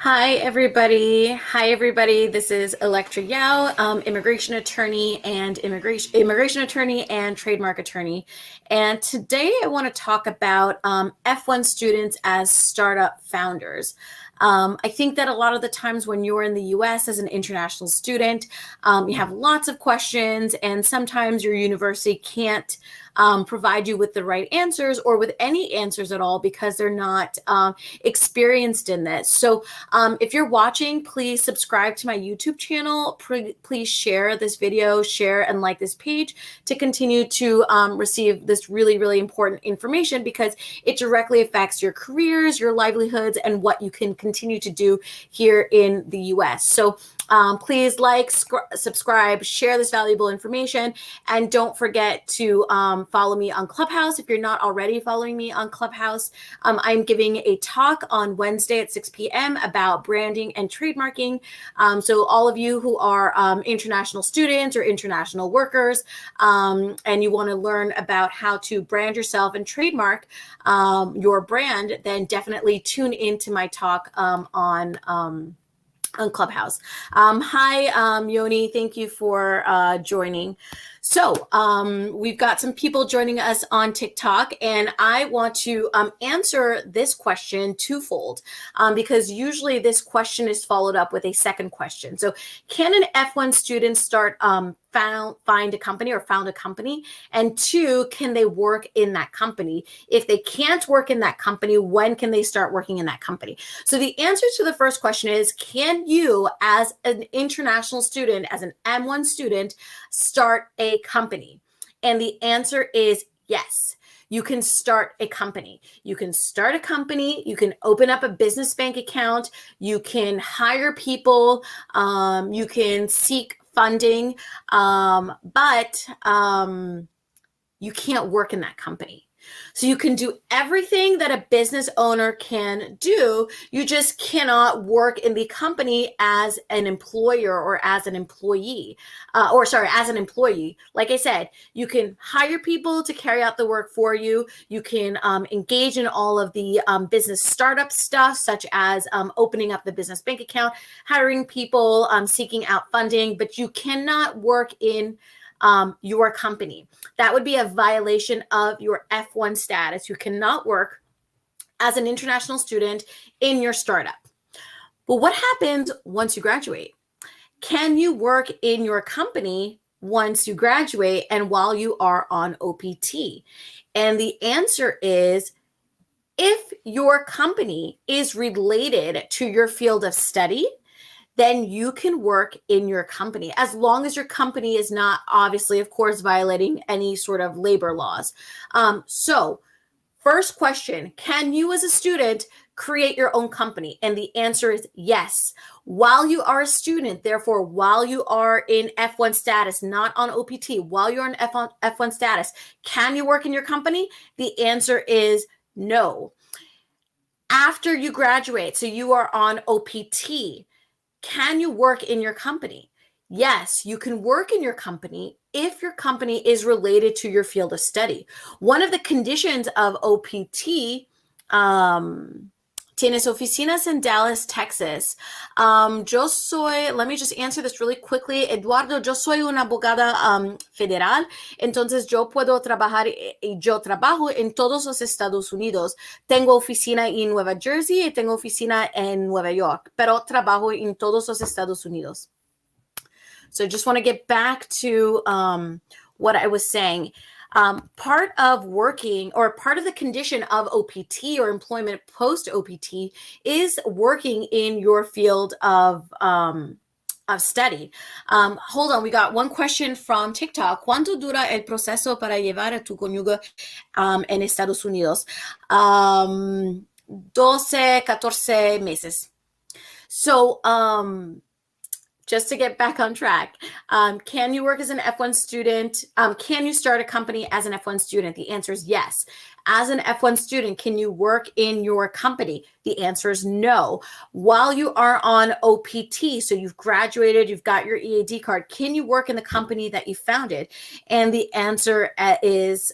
Hi, everybody. Hi, everybody. This is Elektra Yao, immigration attorney and immigration attorney and trademark attorney. And today I want to talk about F-1 students as startup founders. I think that a lot of the times when you're in the US as an international student, you have lots of questions, and sometimes your university can't provide you with the right answers or with any answers at all because they're not experienced in this. So if you're watching, please subscribe to my YouTube channel. Please share this video, share and like this page to continue to receive this really, really important information because it directly affects your careers, your livelihoods, and what you can continue to do here in the US. So please like, subscribe, share this valuable information, and don't forget to follow me on Clubhouse. If you're not already following me on Clubhouse, I'm giving a talk on Wednesday at 6 p.m. about branding and trademarking. So all of you who are international students or international workers, and you want to learn about how to brand yourself and trademark your brand, then definitely tune into my talk on Clubhouse. Hi, Yoni. Thank you for joining. So we've got some people joining us on TikTok, and I want to answer this question twofold because usually this question is followed up with a second question. So can an F-1 student start find a company or found a company? And two, can they work in that company? If they can't work in that company, when can they start working in that company? So the answer to the first question is, can you as an international student, as an M1 student, start a company? And the answer is yes. You can start a company. You can start a company. You can open up a business bank account. You can hire people. You can seek funding, but you can't work in that company. So you can do everything that a business owner can do. You just cannot work in the company as an employer or as an employee, as an employee. Like I said, you can hire people to carry out the work for you. You can engage in all of the business startup stuff, such as opening up the business bank account, hiring people, seeking out funding, but you cannot work in your company. That would be a violation of your F-1 status. You cannot work as an international student in your startup. But what happens once you graduate? Can you work in your company once you graduate and while you are on OPT? And the answer is, if your company is related to your field of study, then you can work in your company as long as your company is not, obviously, of course, violating any sort of labor laws. So first question, can you as a student create your own company? And the answer is yes. While you are a student, therefore, while you are in F-1 status, not on OPT, while you're in F-1 status, can you work in your company? The answer is no. After you graduate, so you are on OPT, can you work in your company? Yes, you can work in your company if your company is related to your field of study. One of the conditions of OPT, tienes oficinas in Dallas, Texas. Let me just answer this really quickly. Eduardo, yo soy una abogada federal, entonces yo puedo trabajar, yo trabajo en todos los Estados Unidos. Tengo oficina en Nueva Jersey y tengo oficina en Nueva York, pero trabajo en todos los Estados Unidos. So I just want to get back to what I was saying. Part of working, or part of the condition of OPT or employment post-OPT, is working in your field of study. Hold on, we got one question from TikTok. ¿Cuánto dura el proceso para llevar a tu cónyuge en Estados Unidos? 12, 14 meses. So, just to get back on track, can you work as an F-1 student? Can you start a company as an F-1 student? The answer is yes. As an F1 student, can you work in your company? The answer is no. While you are on OPT, so you've graduated, you've got your EAD card, can you work in the company that you founded? And the answer is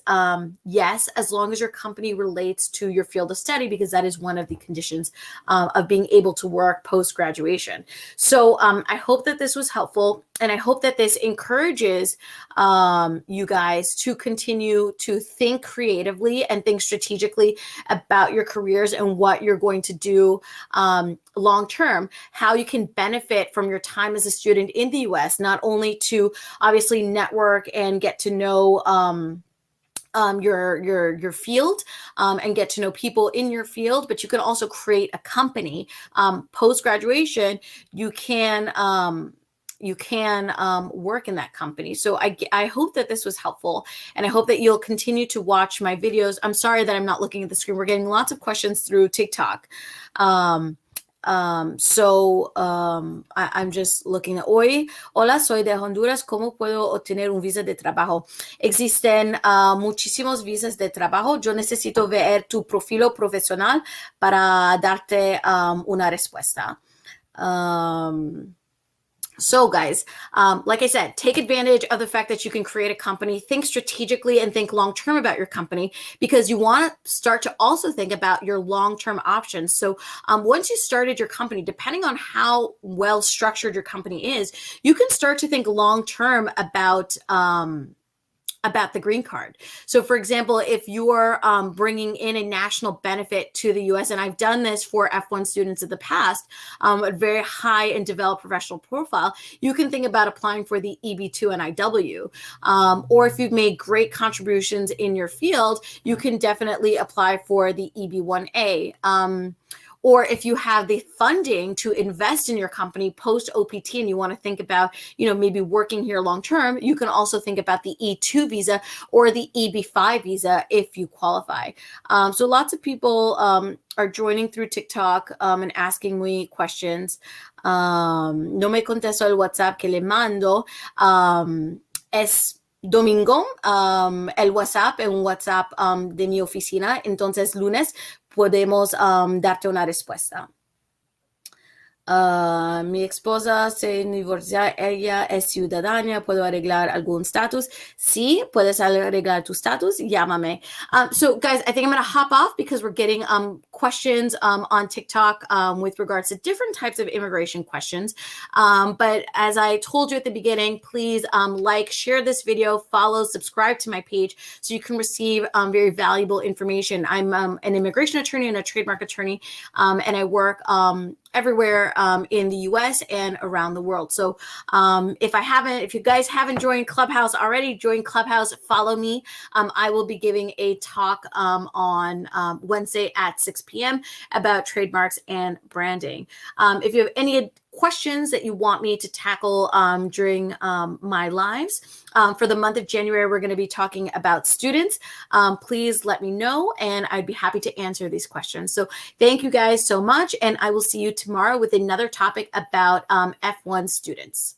yes, as long as your company relates to your field of study, because that is one of the conditions of being able to work post-graduation. So I hope that this was helpful, and I hope that this encourages you guys to continue to think creatively and think strategically about your careers and what you're going to do long term, how you can benefit from your time as a student in the US, not only to obviously network and get to know your field and get to know people in your field, but you can also create a company. Post-graduation, you can work in that company. So I hope that this was helpful, and I hope that you'll continue to watch my videos. I'm sorry that I'm not looking at the screen. We're getting lots of questions through TikTok. I'm just looking at hoy. Hola, soy de Honduras. ¿Cómo puedo obtener un visa de trabajo? Existen muchísimos visas de trabajo. Yo necesito ver tu profilo profesional para darte una respuesta. So guys, like I said, take advantage of the fact that you can create a company, think strategically and think long-term about your company, because you want to start to also think about your long-term options. So once you started your company, depending on how well structured your company is, you can start to think long-term about the green card. So for example, if you're bringing in a national benefit to the US, and I've done this for F1 students in the past, a very high and developed professional profile, you can think about applying for the EB2 NIW. Or if you've made great contributions in your field, you can definitely apply for the EB1A. Or if you have the funding to invest in your company post OPT and you want to think about, maybe working here long term, you can also think about the E2 visa or the EB5 visa if you qualify. So lots of people are joining through TikTok and asking me questions. No me contesto el WhatsApp que le mando. Es domingo, el WhatsApp es un WhatsApp de mi oficina, entonces lunes podemos darte una respuesta. Mi esposa se divorció, ella es ciudadana, ¿puedo arreglar algún status? Sí, puedes arreglar tu status, llámame. So guys, I think I'm going to hop off because we're getting questions on TikTok with regards to different types of immigration questions. But as I told you at the beginning, please like, share this video, follow, subscribe to my page so you can receive very valuable information. I'm an immigration attorney and a trademark attorney, and I work everywhere in the US and around the world. So if you guys haven't joined Clubhouse already, join Clubhouse, follow me. I will be giving a talk on Wednesday at 6 p.m. about trademarks and branding. If you have any questions that you want me to tackle during my lives. For the month of January, we're going to be talking about students. Please let me know, and I'd be happy to answer these questions. So thank you guys so much, and I will see you tomorrow with another topic about F1 students.